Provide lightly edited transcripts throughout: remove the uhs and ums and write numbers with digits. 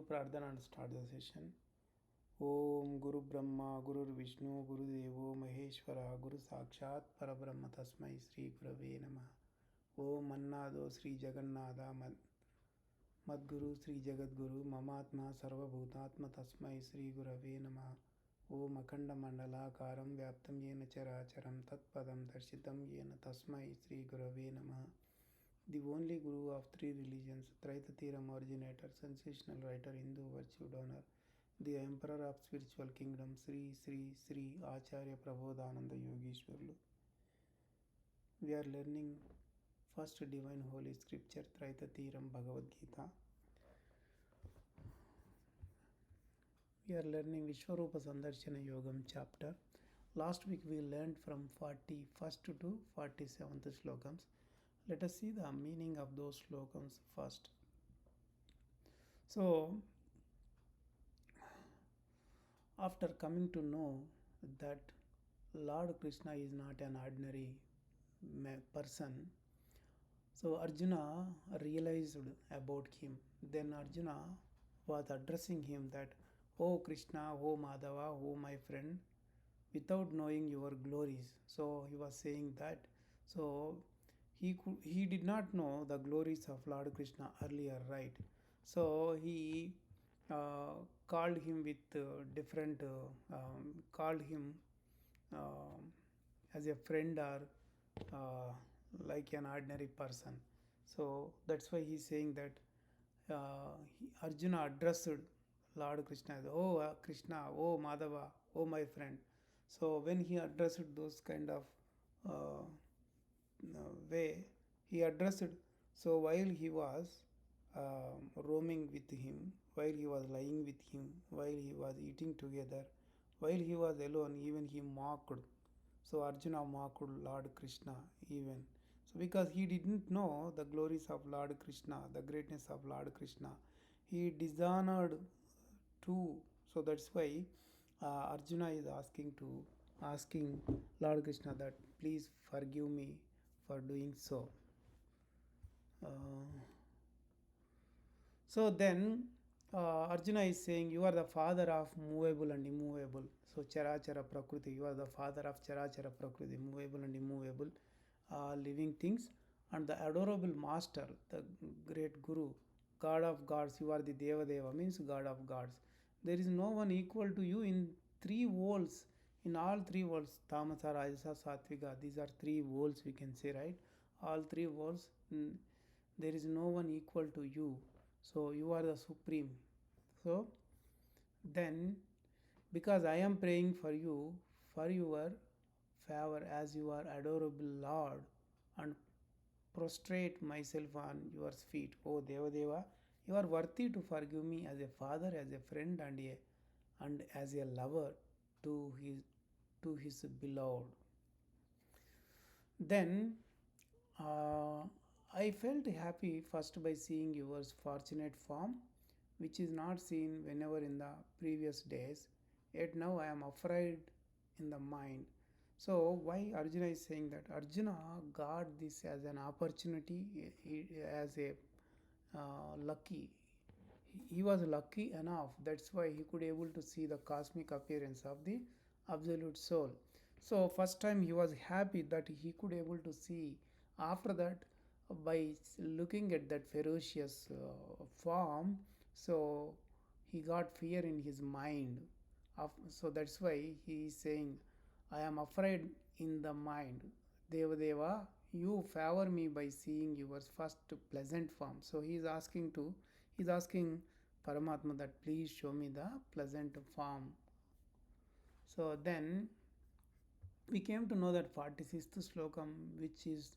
do Pradhana and start the session. Om Guru Brahma Guru Vishnu Guru Devo Maheshwara Guru Sakshat Parabrahma Tasmai Sri Gurave Namaha. Om Annado Sri Jagannatha Madguru Sri Jagadguru Mamatma Sarva Bhutatma Tasmai Sri Gurave Namaha. Om Akhanda Mandalakaram Vyaptam Yena Characharam Tatpadam Darshitam Yena Tasmai Sri Gurave Namaha. The only Guru of three religions, Traitatiram originator, sensational writer, Hindu virtue donor, the Emperor of spiritual kingdom, Sri Sri Sri Acharya Prabodhananda Yogeshwarlu. We are learning first divine holy scripture, Traitatiram Bhagavad Gita. We are learning Viswarupa Sandarshana Yogamu chapter. Last week we learned from 41st to 47th Slokams. Let us see the meaning of those slokams first. So, after coming to know that Lord Krishna is not an ordinary person, so Arjuna realized about him. Then Arjuna was addressing him that, "Oh Krishna, oh Madhava, oh my friend, without knowing your glories." So he was saying that. So he did not know the glories of Lord Krishna earlier, right? So he called him with different called him as a friend or like an ordinary person. So that's why he's saying that Arjuna addressed Lord Krishna as, "Oh Krishna, oh Madhava, oh my friend." So when he addressed those kind of way, he addressed. So while he was roaming with him, while he was lying with him, while he was eating together, while he was alone, even he mocked. So Arjuna mocked Lord Krishna even. So because he didn't know the glories of Lord Krishna, the greatness of Lord Krishna, he dishonored too. So that's why Arjuna is asking Lord Krishna that please forgive me for doing so. So then Arjuna is saying, "You are the father of movable and immovable." So Charachara Prakriti, you are the father of Charachara Prakriti, movable and immovable living things, and the adorable master, the great Guru, God of gods. You are the Deva Deva, means God of gods. There is no one equal to you in three worlds. In all three worlds, Tamasa, Rajasa, Satvika, these are three worlds we can say, right? All three worlds, there is no one equal to you. So you are the supreme. So then, because I am praying for you, for your favor as you are adorable Lord, and prostrate myself on your feet, O Deva Deva, you are worthy to forgive me as a father, as a friend, and as a lover to his beloved. Then I felt happy first by seeing your fortunate form, which is not seen whenever in the previous days. Yet now I am afraid in the mind. So why Arjuna is saying that? Arjuna got this as an opportunity, as a lucky. He was lucky enough. That's why he could able to see the cosmic appearance of the absolute soul. So first time he was happy that he could able to see. After that, by looking at that ferocious form, so he got fear in his mind. So that's why he is saying, "I am afraid in the mind. Deva Deva, you favor me by seeing your first pleasant form." So he is asking Paramatma that please show me the pleasant form. So then we came to know that 46th Slokam, which is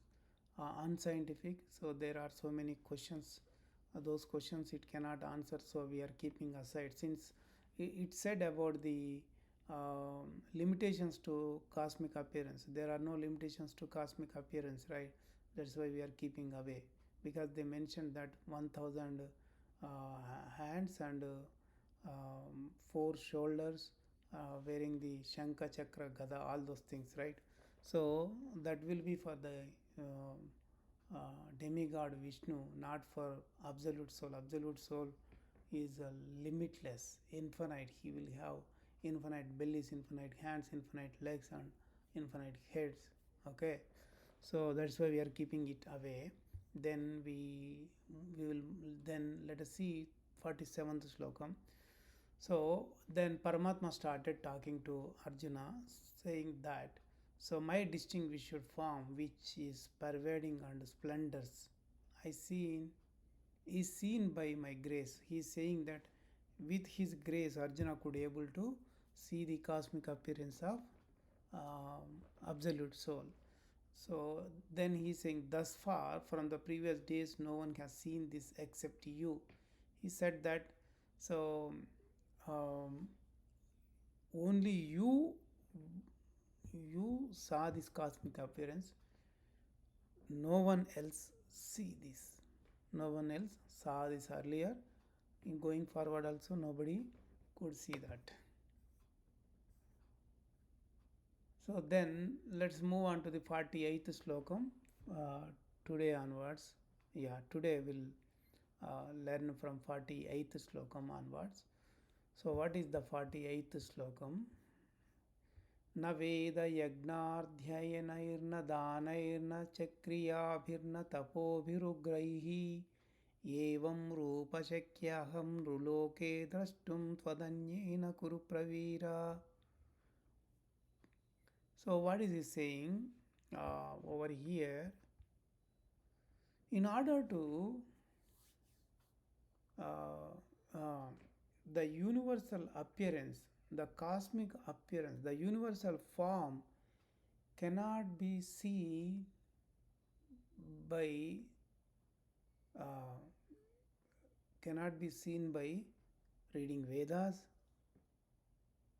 unscientific. So there are so many questions. Those questions it cannot answer. So we are keeping aside, since it said about the limitations to cosmic appearance. There are no limitations to cosmic appearance, right? That's why we are keeping away, because they mentioned that 1000 hands and 4 shoulders, wearing the Shankha, Chakra, Gada, all those things, right? So that will be for the demigod Vishnu, not for absolute soul. Absolute soul is limitless, infinite. He will have infinite bellies, infinite hands, infinite legs, and infinite heads. Okay, so that's why we are keeping it away. Then we will then let us see 47th slokam. So then Paramatma started talking to Arjuna, saying that, so my distinguished form, which is pervading and splendors, I seen is seen by my grace. He is saying that with his grace, Arjuna could able to see the cosmic appearance of absolute soul. So then he is saying, thus far from the previous days, no one has seen this except you. He said that, so um, only you saw this cosmic appearance. No one else see this. No one else saw this earlier. In going forward also nobody could see that. So then let's move on to the 48th slokam today onwards. Yeah, today we'll learn from 48th slokam onwards. So what is the 48th slokam? न वेदयज्ञाध्ययनैर्न दानैर्न च क्रियाभिर्न तपोभिरुग्रैः एवं रूपशक्यहं नृलोके द्रष्टुं त्वदन्येन कुरु Pravira. So what is he saying over here? In order to the universal appearance, the cosmic appearance, the universal form cannot be seen by reading Vedas,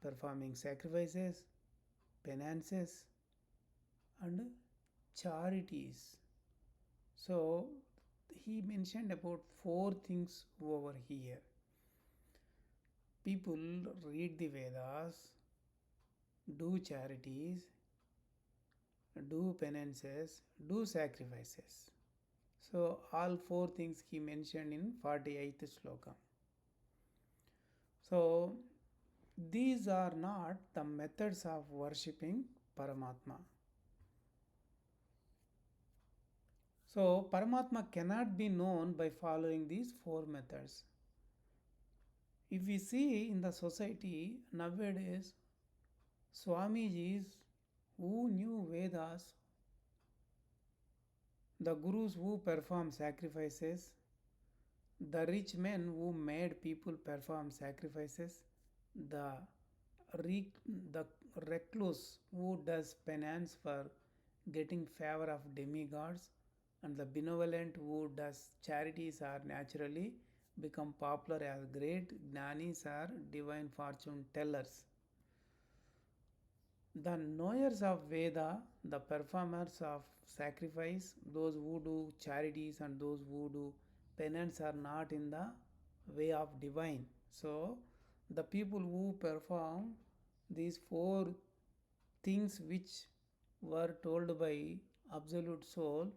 performing sacrifices, penances, and charities. So he mentioned about 4 things over here. People read the Vedas, do charities, do penances, do sacrifices. So all 4 things he mentioned in 48th sloka. So these are not the methods of worshipping Paramatma. So Paramatma cannot be known by following these 4 methods. If we see in the society nowadays, Swamijis who knew Vedas, the gurus who perform sacrifices, the rich men who made people perform sacrifices, the recluse who does penance for getting favor of demigods, and the benevolent who does charities are naturally become popular as great jnanis or divine fortune tellers. The knowers of Veda, the performers of sacrifice, those who do charities and those who do penance are not in the way of divine. So the people who perform these 4 things which were told by Absolute Soul,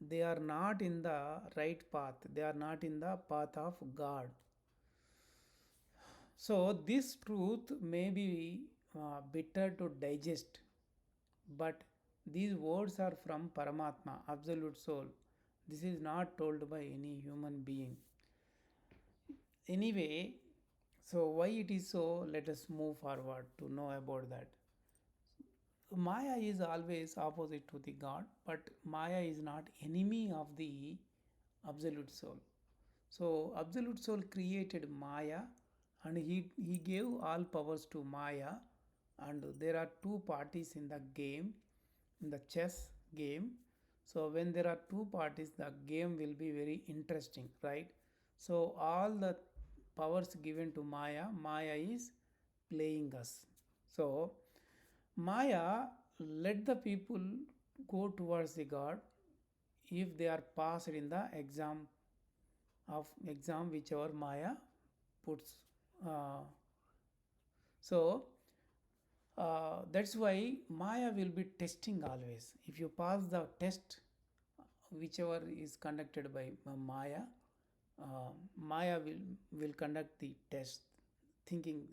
they are not in the right path. They are not in the path of God. So this truth may be bitter to digest, but these words are from Paramatma, Absolute Soul. This is not told by any human being. Anyway, so why it is so, let us move forward to know about that. Maya is always opposite to the God, but Maya is not enemy of the Absolute Soul. So Absolute Soul created Maya, and he gave all powers to Maya, and there are 2 parties in the game, in the chess game. So when there are 2 parties, the game will be very interesting, right? So all the powers given to Maya, Maya is playing us. So Maya let the people go towards the God if they are passed in the exam whichever Maya puts. So that's why Maya will be testing always. If you pass the test, whichever is conducted by Maya, Maya will conduct the test, thinking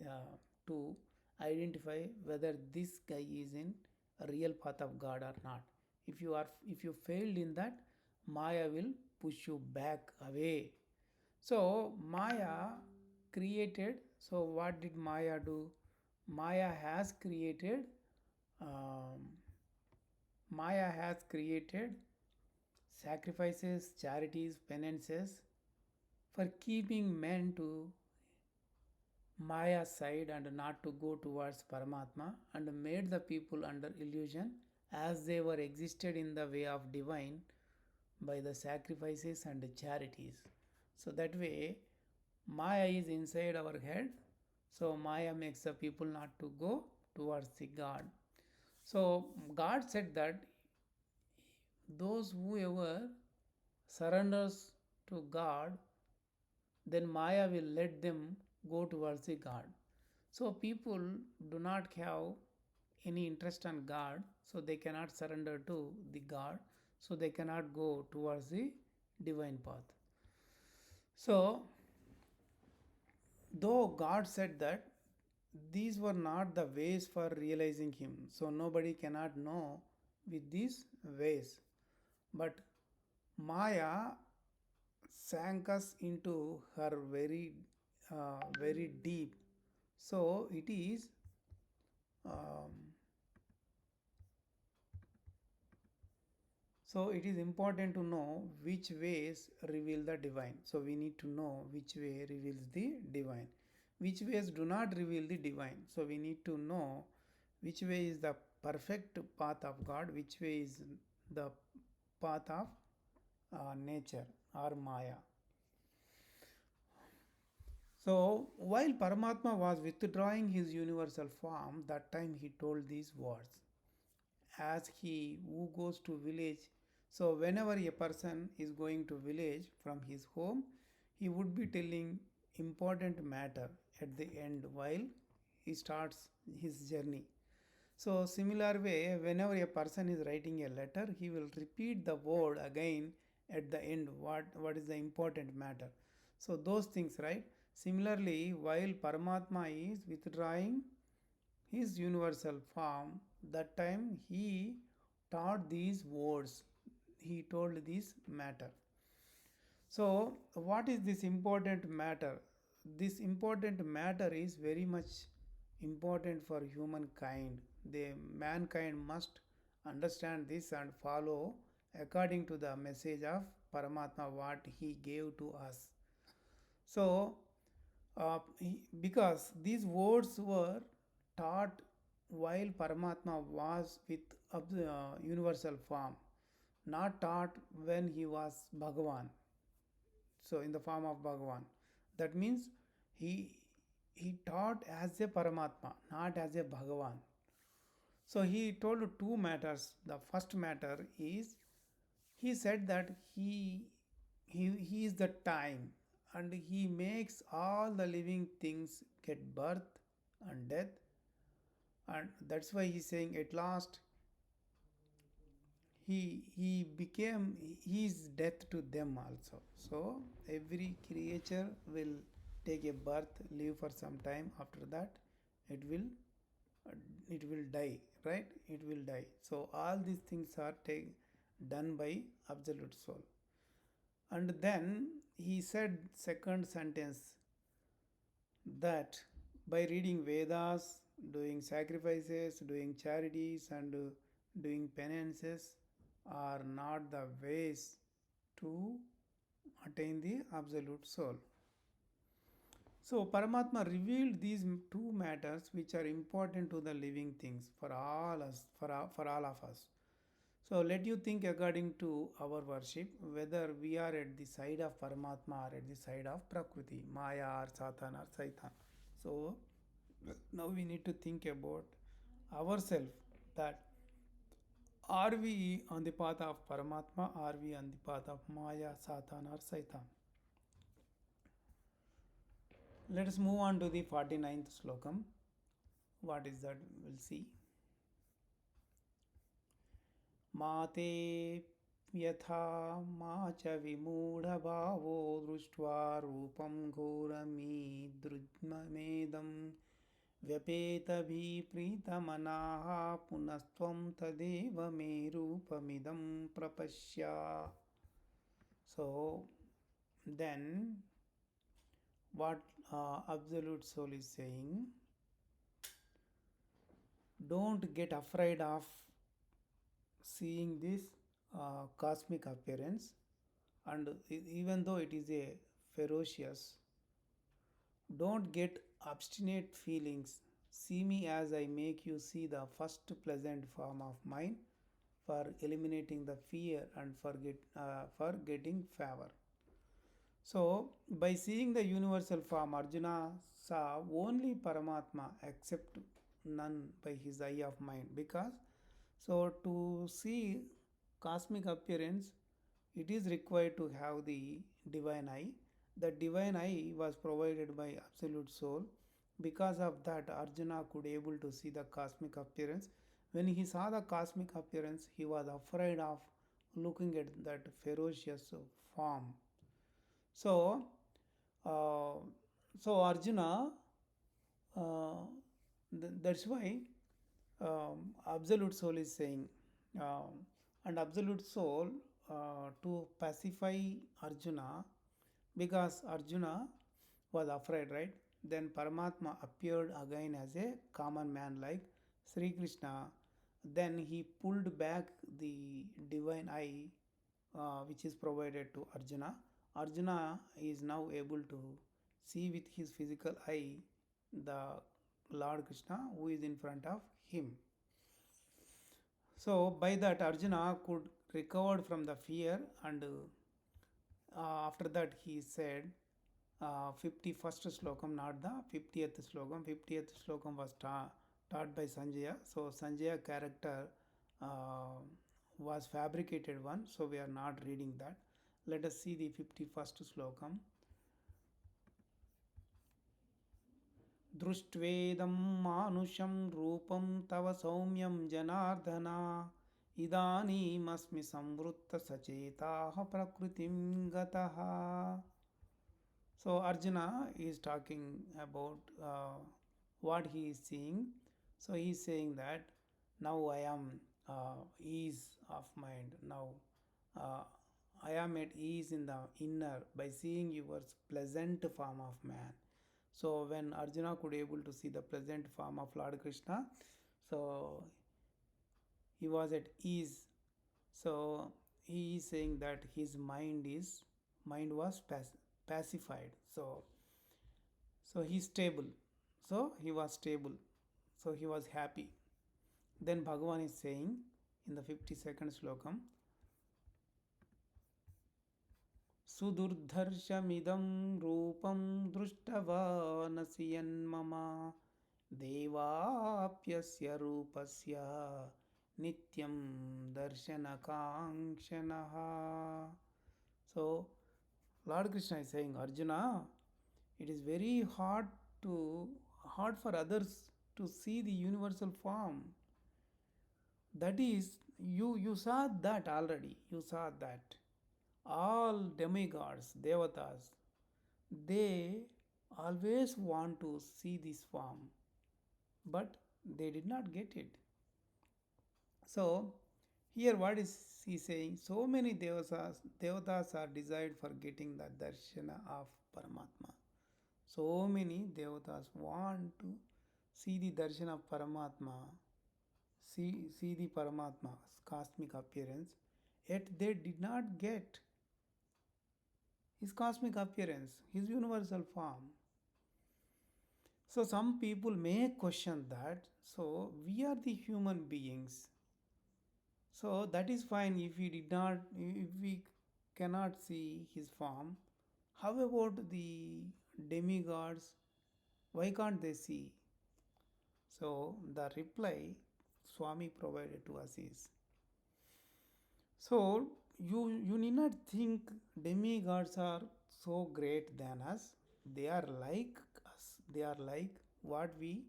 to identify whether this guy is in a real path of God or not. If you failed in that, Maya will push you back away. So Maya created. So what did Maya do? Maya has created. Um, Maya has created sacrifices, charities, penances for keeping men to Maya's side and not to go towards Paramatma, and made the people under illusion as they were existed in the way of divine by the sacrifices and charities. So that way Maya is inside our head. So Maya makes the people not to go towards the God. So God said that those whoever surrenders to God, then Maya will let them go towards the God. So people do not have any interest on God, so they cannot surrender to the God, so they cannot go towards the divine path. So, though God said that these were not the ways for realizing Him, so nobody cannot know with these ways, but Maya sank us into her very deep. So it is um, so it is important to know which ways reveal the divine. So we need to know which way reveals the divine, which ways do not reveal the divine. So we need to know which way is the perfect path of God, which way is the path of nature or Maya. So while Paramatma was withdrawing his universal form, that time he told these words, as he who goes to village. So whenever a person is going to village from his home, he would be telling important matter at the end while he starts his journey. So similar way, whenever a person is writing a letter, he will repeat the word again at the end, what is the important matter. So those things, right? Similarly, while Paramatma is withdrawing his universal form, that time he taught these words, he told this matter. So what is this important matter? This important matter is very much important for humankind. The mankind must understand this and follow according to the message of Paramatma what he gave to us. So because these words were taught while Paramatma was with universal form, not taught when he was Bhagavan, so in the form of Bhagavan. That means he he taught as a Paramatma, not as a Bhagavan. So he told two matters. The first matter is he said that he is the time, and he makes all the living things get birth and death, and that's why he's saying at last he became he is death to them also. So every creature will take a birth, live for some time, after that it will it will die, right? It will die. So all these things are done by absolute soul. And then he said second sentence, that by reading Vedas, doing sacrifices, doing charities, and doing penances are not the ways to attain the absolute soul. So Paramatma revealed these two matters which are important to the living things for all us, for all of us. So let you think according to our worship whether we are at the side of Paramatma or at the side of Prakriti, Maya or Satan or Satan. So now we need to think about ourselves, that are we on the path of Paramatma, are we on the path of Maya, Satan or Satan? Let us move on to the 49th Slokam. What is that? We'll see. Mate यथा मा च विमूढभावो दृष्ट्वा रूपं घोरमीदृग्ममेदं व्यपेतभिप्रीतमनाः पुनस्त्वं तदेव मे रूपमिदं प्रपश्य. So then what Absolute Soul is saying, don't get afraid of seeing this cosmic appearance, and even though it is a ferocious, don't get obstinate feelings. See me as I make you see the first pleasant form of mine for eliminating the fear and for getting favor. So, by seeing the universal form, Arjuna saw only Paramatma except none by his eye of mind. Because, so to see cosmic appearance, it is required to have the divine eye. The divine eye was provided by Absolute Soul. Because of that, Arjuna could able to see the cosmic appearance. When he saw the cosmic appearance, he was afraid of looking at that ferocious form. So, uh, Arjuna, uh, that's why Absolute Soul is saying, and Absolute Soul to pacify Arjuna, because Arjuna was afraid, right? Then Paramatma appeared again as a common man like Sri Krishna. Then he pulled back the divine eye which is provided to Arjuna. Arjuna is now able to see with his physical eye the Lord Krishna who is in front of him. So by that Arjuna could recover from the fear, and after that he said 51st slokam, not the 50th slokam. 50th slokam was taught by Sanjaya. So Sanjaya character uh, was fabricated one, so we are not reading that. Let us see the 51st slokam. दृष्ट्वेदं मानुषं रूपं तव सौम्यं जनार्दना इदानीमस्मि संवृत्तसचेताः प्रकृतिं गतः. So Arjuna is talking about what he is seeing. So he is saying that now I am ease of mind. Now I am at ease in the inner by seeing your pleasant form of man. So when Arjuna could able to see the pleasant form of Lord Krishna, so he was at ease. So he is saying that his mind was pacified. So he is stable. So he was stable. So he was happy. Then Bhagavan is saying in the 52nd slokam, सुदुर्धर्षमिदं रूपं दृष्टवानसि यन्मम देवाप्यस्य रूपस्य नित्यं दर्शनकाङ्क्षणः. So Lord Krishna is saying, Arjuna, it is very hard for others to see the universal form. That is, you saw that already. You saw that. All demigods, devatas, they always want to see this form, but they did not get it. So here what is he saying? So many devatas are desired for getting the darshana of Paramatma. So many devatas want to see the darshan of Paramatma, see the Paramatma's cosmic appearance, yet they did not get his cosmic appearance, his universal form. So some people may question that. So we are the human beings. So that is fine if we cannot see his form. How about the demigods? Why can't they see? So the reply Swami provided to us is, so you need not think demigods are so great than us. They are like us. They are like what we.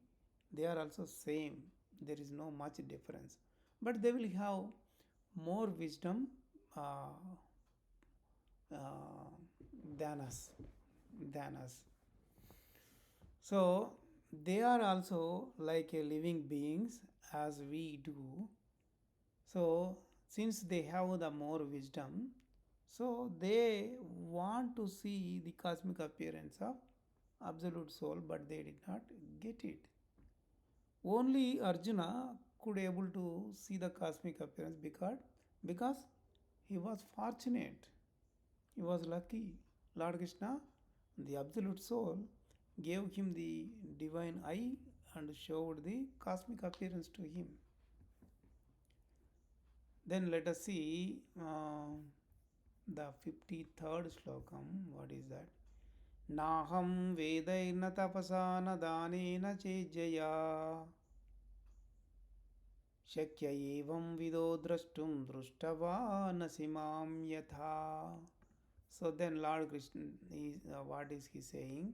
They are also same. There is no much difference. But they will have more wisdom, uh, uh, than us, than us. So they are also like a living beings as we do. So since they have the more wisdom, so they want to see the cosmic appearance of absolute soul, but they did not get it. Only Arjuna could able to see the cosmic appearance because he was fortunate. He was lucky. Lord Krishna, the absolute soul, gave him the divine eye and showed the cosmic appearance to him. Then let us see the 53rd slokam. What is that? Naham vedaina tapasa na danena chejaya shakya evam vido drashtum drushtava nasimam yatha. So then Lord Krishna is what is he saying?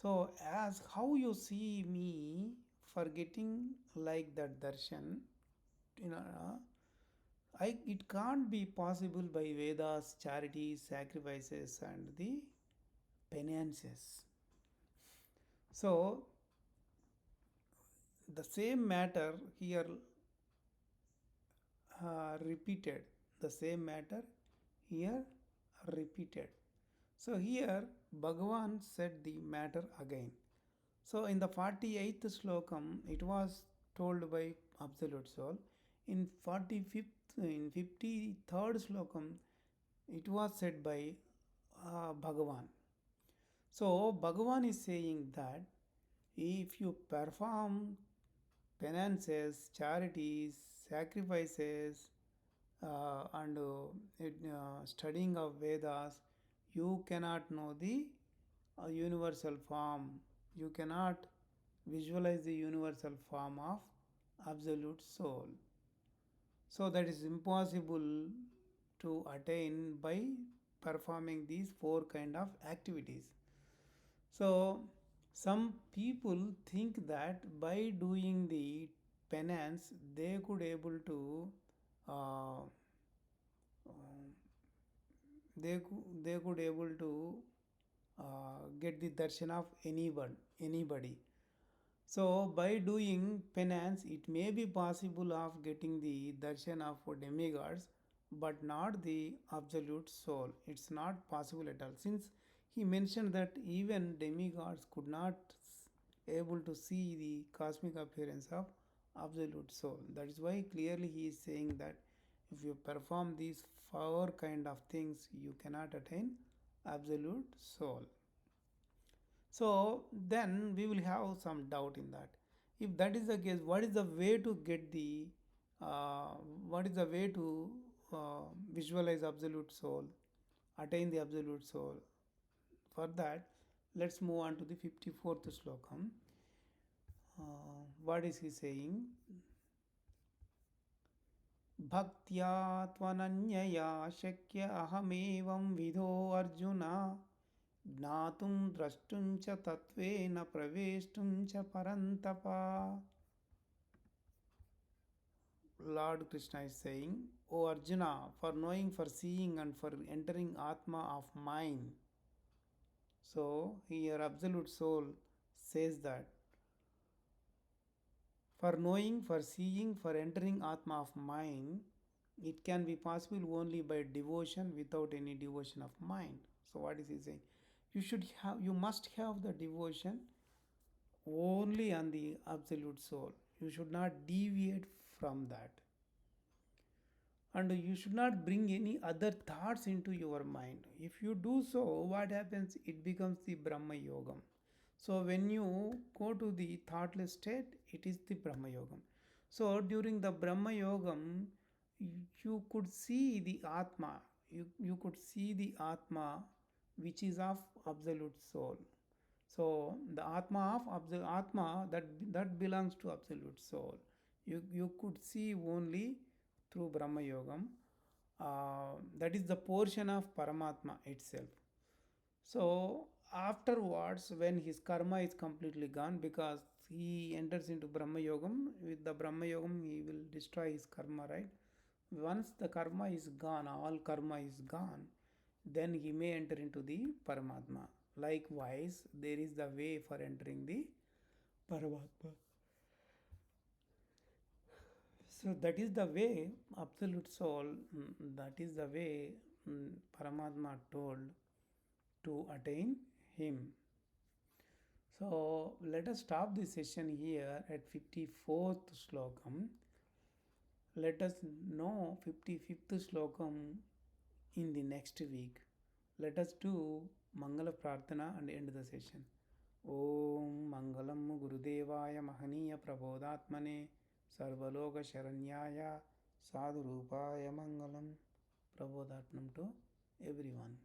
So as how you see me forgetting like that darshan, you know, it can't be possible by Vedas, charities, sacrifices, and the penances. So the same matter here repeated. The same matter here repeated. So here Bhagavan said the matter again. So in the 48th slokam, it was told by Absolute Soul. In 53rd slokam, it was said by Bhagavan. So Bhagavan is saying that if you perform penances, charities, sacrifices, and studying of Vedas, you cannot know the universal form. You cannot visualize the universal form of absolute soul. So that is impossible to attain by performing these four kind of activities. So some people think that by doing the penance they could able to uh, they could able to get the darshan of anybody. So by doing penance, it may be possible of getting the darshan of demigods, but not the absolute soul. It's not possible at all. Since he mentioned that even demigods could not able to see the cosmic appearance of absolute soul. That is why clearly he is saying that if you perform these four kind of things, you cannot attain absolute soul. So then we will have some doubt in that. If that is the case, what is the way to get the what is the way to visualize absolute soul, attain the absolute soul? For that, let's move on to the 54th slokam. What is he saying? Bhaktya tvananyaya shakya ahamevam vidho arjuna ज्ञातुं द्रष्टुं च तत्त्वेन प्रवेष्टुं च परन्तप. Lord Krishna is saying, O Arjuna, for knowing, for seeing, and for entering Atma of mind. So here Absolute Soul says that for knowing, for seeing, for entering Atma of mind, it can be possible only by devotion without any devotion of mind. So what is he saying? You must have the devotion only on the absolute soul. You should not deviate from that. And you should not bring any other thoughts into your mind. If you do so, what happens? It becomes the Brahma Yogam. So when you go to the thoughtless state, it is the Brahma Yogam. So during the Brahma Yogam, you could see the Atma. You could see the Atma which is of absolute soul. So the Atma of Atma that belongs to absolute soul. You could see only through Brahma Yogam. That is the portion of Paramatma itself. So afterwards, when his karma is completely gone, because he enters into Brahma Yogam, with the Brahma Yogam he will destroy his karma, right? once the karma is gone, all karma is gone, then he may enter into the Paramatma. Likewise, there is the way for entering the Paramatma. So that is the way, Absolute Soul, that is the way Paramatma told to attain him. So let us stop this session here at 54th Slokam. Let us know 55th Slokam in the next week. Let us do Mangala Prarthana and end the session. Om Mangalam Gurudevaya Mahaniya Prabodhatmane Sarvaloka Sharanyaya Sadhurupaya Mangalam. Prabodhatmanam to everyone.